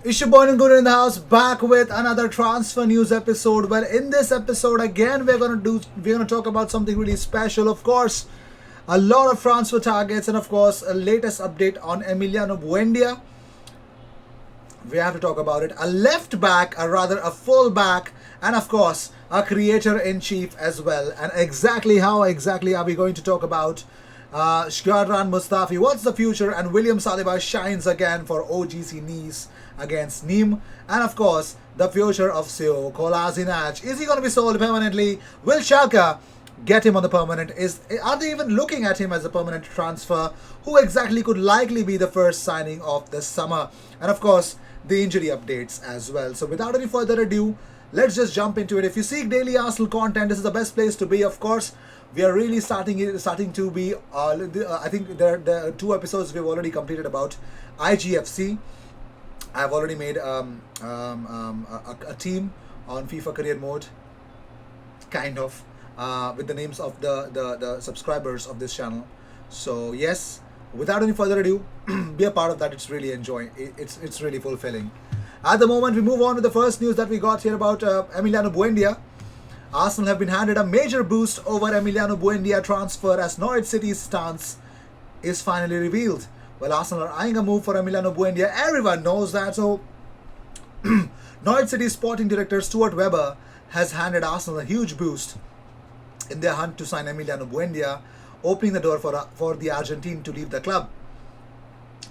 It's your boy Ngunur in the house, back with another transfer news episode. Well, in this episode again, we're gonna talk about something really special. Of course, a lot of transfer targets, and of course, a latest update on Emiliano Buendía. We have to talk about it. A left back, or rather a full back, and of course, a creator in chief as well. And how exactly are we going to talk about Shkodran Mustafi? What's the future? And William Saliba shines again for OGC Nice against Nîmes, and of course the future of CEO Kolašinac. Is he going to be sold permanently? Will Schalke get him on the permanent? Are they even looking at him as a permanent transfer? Who exactly could likely be the first signing of this summer? And of course the injury updates as well. So without any further ado, let's just jump into it. If you seek daily Arsenal content, this is the best place to be. Of course, we are really starting to be. I think there are 2 episodes we've already completed about IGFC. I've already made a team on FIFA Career Mode, kind of, with the names of the subscribers of this channel. So yes, without any further ado, be a part of that. It's really it's really fulfilling. At the moment, we move on with the first news that we got here about Emiliano Buendía. Arsenal have been handed a major boost over Emiliano Buendía transfer as Norwich City's stance is finally revealed. Well, Arsenal are eyeing a move for Emiliano Buendía. Everyone knows that. So, Norwich City sporting director Stuart Webber has handed Arsenal a huge boost in their hunt to sign Emiliano Buendía, opening the door for the Argentine to leave the club.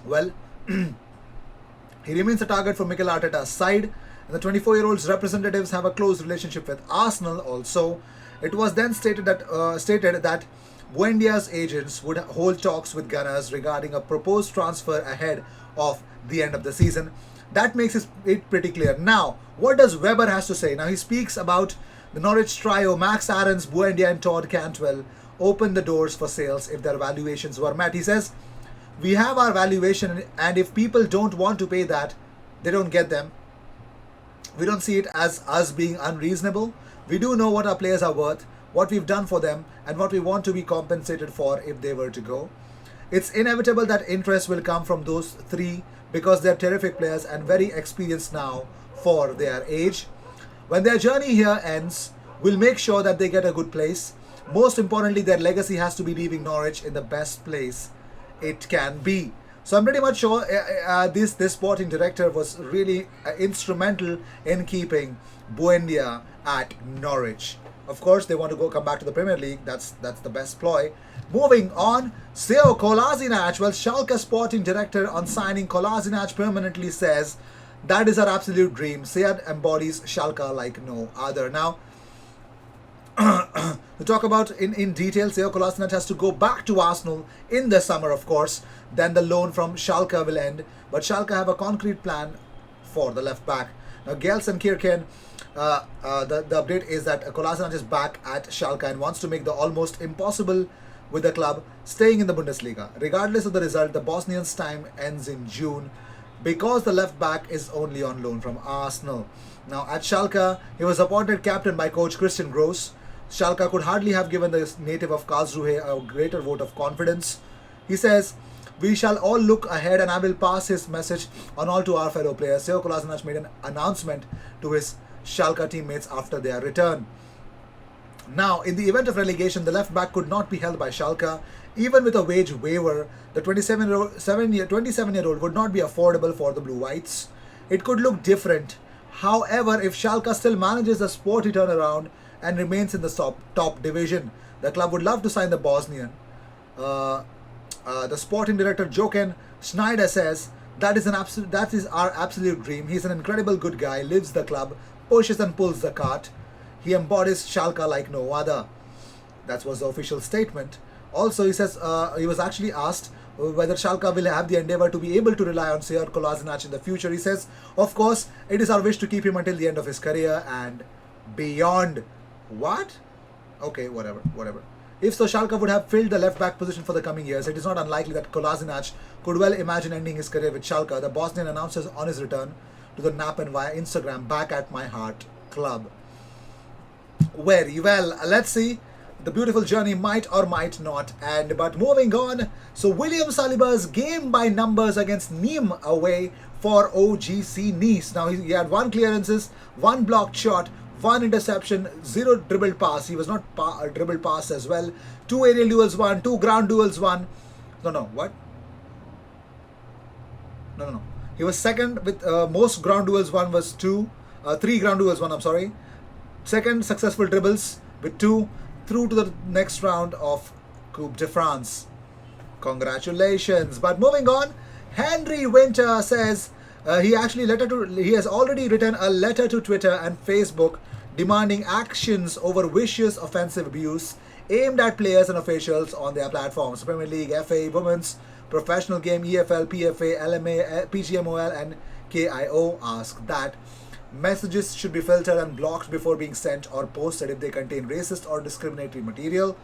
Well, he remains a target for Mikel Arteta's side, and the 24-year-old's representatives have a close relationship with Arsenal also. It was then stated that Buendia's agents would hold talks with Gunners regarding a proposed transfer ahead of the end of the season. That makes it pretty clear. Now, what does Webber has to say? Now, he speaks about the Norwich trio, Max Aarons, Buendía and Todd Cantwell, open the doors for sales if their valuations were met. He says, we have our valuation, and if people don't want to pay that, they don't get them. We don't see it as us being unreasonable. We do know what our players are worth, what we've done for them, and what we want to be compensated for if they were to go. It's inevitable that interest will come from those 3 because they're terrific players and very experienced now for their age. When their journey here ends, we'll make sure that they get a good place. Most importantly, their legacy has to be leaving Norwich in the best place it can be. So I'm pretty much sure this sporting director was really instrumental in keeping Buendía at Norwich. Of course, they want to come back to the Premier League. That's the best ploy. Moving on, CEO Kolašinac. Well, Schalke sporting director on signing Kolašinac permanently says that is our absolute dream. Sead embodies Schalke like no other. Now, to talk about in detail, CEO Kolašinac has to go back to Arsenal in the summer, of course. Then the loan from Schalke will end. But Schalke have a concrete plan for the left back. Now, Gelsenkirchen, the update is that Kolašinac is back at Schalke and wants to make the almost impossible with the club staying in the Bundesliga. Regardless of the result, the Bosnian's time ends in June because the left back is only on loan from Arsenal. Now, at Schalke, he was appointed captain by coach Christian Gross. Schalke could hardly have given the native of Karlsruhe a greater vote of confidence. He says, we shall all look ahead, and I will pass his message on all to our fellow players. CEO Kolašinac made an announcement to his Schalke teammates after their return. Now, in the event of relegation, the left back could not be held by Schalke. Even with a wage waiver, the 27-year-old would not be affordable for the Blue Whites. It could look different. However, if Schalke still manages a sporty turnaround and remains in the top division, the club would love to sign the Bosnian. The sporting director Jochen Schneider says that is our absolute dream. He's an incredible good guy, lives the club, pushes and pulls the cart. He embodies Schalke like no other. That was the official statement. Also, he says he was actually asked whether Schalke will have the endeavour to be able to rely on Sead Kolašinac in the future. He says, of course, it is our wish to keep him until the end of his career and beyond. What? Okay, whatever. If so, Schalke would have filled the left-back position for the coming years. It is not unlikely that Kolašinac could well imagine ending his career with Schalke. The Bosnian announces on his return to the Napen via Instagram, back at my heart club. Very well, let's see. The beautiful journey might or might not end. But moving on, so William Saliba's game by numbers against Nîmes away for OGC Nice. Now he had 1 clearances, 1 blocked shot, 1 interception, 0 dribbled pass. He was not dribbled pass as well. 2 aerial duels won, 2 ground duels won. What? No. He was second with most ground duels won was 2. 3 ground duels won, I'm sorry. Second successful dribbles with 2 through to the next round of Coupe de France. Congratulations. But moving on, Henry Winter says he has already written a letter to Twitter and Facebook demanding actions over vicious offensive abuse aimed at players and officials on their platforms. Premier League, FA, Women's Professional Game, EFL, PFA, LMA, PGMOL and KIO ask that messages should be filtered and blocked before being sent or posted if they contain racist or discriminatory material.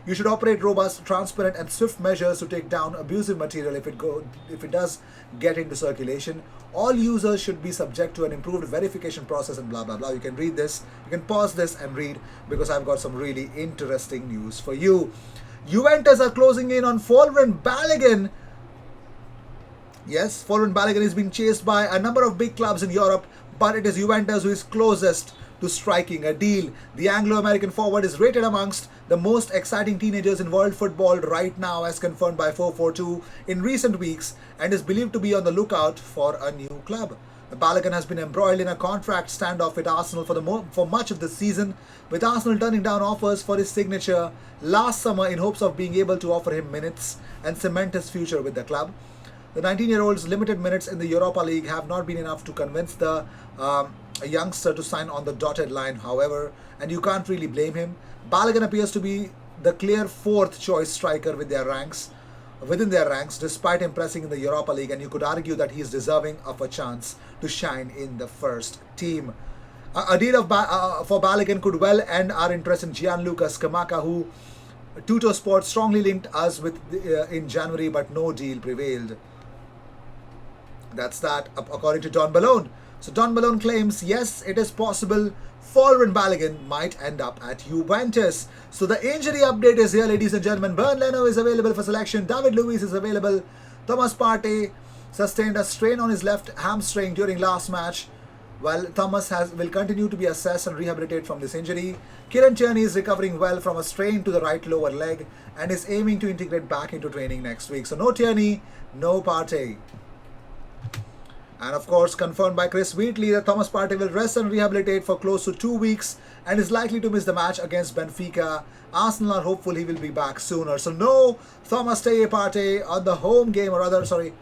You should operate robust, transparent and swift measures to take down abusive material if it does get into circulation. All users should be subject to an improved verification process and blah blah blah. You can read this, you can pause this and read, because I've got some really interesting news for you. Juventus are closing in on Folarin Balogun. Yes, Folarin Balogun is being chased by a number of big clubs in Europe, but it is Juventus who is closest to striking a deal. The Anglo-American forward is rated amongst the most exciting teenagers in world football right now, as confirmed by 442 in recent weeks, and is believed to be on the lookout for a new club. Balogun has been embroiled in a contract standoff with Arsenal for much of the season, with Arsenal turning down offers for his signature last summer in hopes of being able to offer him minutes and cement his future with the club. The 19-year-old's limited minutes in the Europa League have not been enough to convince the youngster to sign on the dotted line, however, and you can't really blame him. Balogun appears to be the clear 4th choice striker within their ranks, despite impressing in the Europa League, and you could argue that he is deserving of a chance to shine in the first team. A deal for Balogun could well end our interest in Gianluca Scamacca, who Tutto Sport strongly linked us with in January, but no deal prevailed. That's that, according to Don Balone. So Don Balone claims, yes, it is possible Folarin Balogun might end up at Juventus. So the injury update is here, ladies and gentlemen. Bernd Leno is available for selection. David Luiz is available. Thomas Partey sustained a strain on his left hamstring during last match, while Thomas will continue to be assessed and rehabilitated from this injury. Kieran Tierney is recovering well from a strain to the right lower leg and is aiming to integrate back into training next week. So no Tierney, no Partey. And of course, confirmed by Chris Wheatley that Thomas Partey will rest and rehabilitate for close to 2 weeks and is likely to miss the match against Benfica. Arsenal are hopeful he will be back sooner. So no Thomas Partey on the home game, or rather, sorry.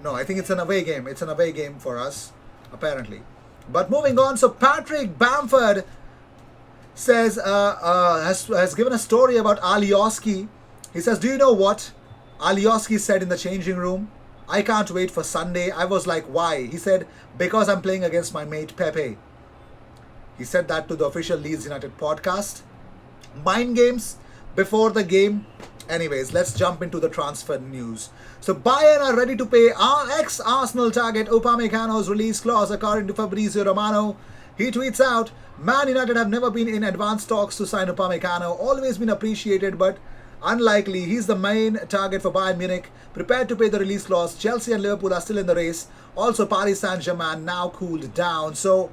No, I think it's an away game. It's an away game for us, apparently. But moving on, so Patrick Bamford says, has given a story about Alioski. He says, do you know what Alioski said in the changing room? I can't wait for Sunday. I was like, why? He said, because I'm playing against my mate Pepe. He said that to the official Leeds United podcast. Mind games before the game. Anyways, let's jump into the transfer news. So Bayern are ready to pay our ex-Arsenal target Upamecano's release clause, according to Fabrizio Romano. He tweets out, Man United have never been in advanced talks to sign Upamecano. Always been appreciated, but unlikely. He's the main target for Bayern Munich, prepared to pay the release clause. Chelsea and Liverpool are still in the race. Also, Paris Saint-Germain now cooled down. So,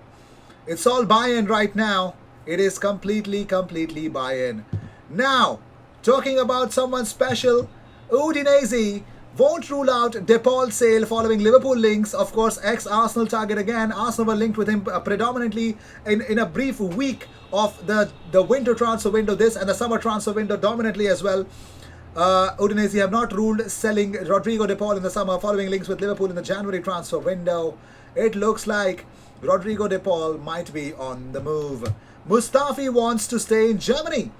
it's all Bayern right now. It is completely Bayern. Now, talking about someone special, Udinese won't rule out De Paul's sale following Liverpool links. Of course, ex-Arsenal target again. Arsenal were linked with him predominantly in a brief week of the winter transfer window, this and the summer transfer window dominantly as well. Udinese have not ruled selling Rodrigo De Paul in the summer following links with Liverpool in the January transfer window. It looks like Rodrigo De Paul might be on the move. Mustafi wants to stay in Germany.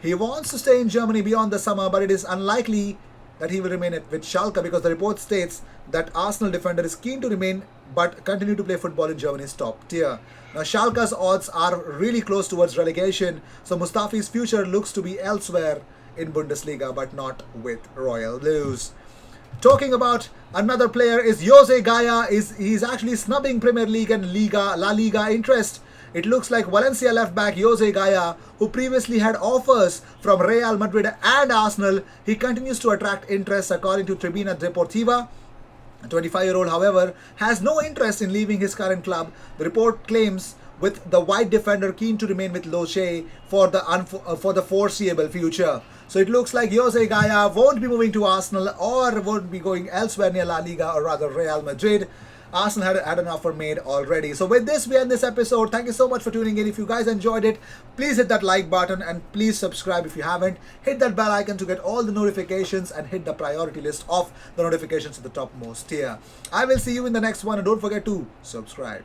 He wants to stay in Germany beyond the summer, but it is unlikely that he will remain with Schalke, because the report states that Arsenal defender is keen to remain but continue to play football in Germany's top tier. Now, Schalke's odds are really close towards relegation, so Mustafi's future looks to be elsewhere in Bundesliga, but not with Royal Blues. Talking about another player is Jose Gayà. He's actually snubbing Premier League and La Liga interest. It looks like Valencia left-back Jose Gayà, who previously had offers from Real Madrid and Arsenal, he continues to attract interest according to Tribuna Deportiva. The 25-year-old, however, has no interest in leaving his current club. The report claims with the white defender keen to remain with Loche for the foreseeable future. So it looks like Jose Gayà won't be moving to Arsenal or won't be going elsewhere near La Liga or rather Real Madrid. Arsenal had an offer made already. So with this, we end this episode. Thank you so much for tuning in. If you guys enjoyed it, please hit that like button and please subscribe if you haven't. Hit that bell icon to get all the notifications and hit the priority list of the notifications at the topmost tier. I will see you in the next one, and don't forget to subscribe.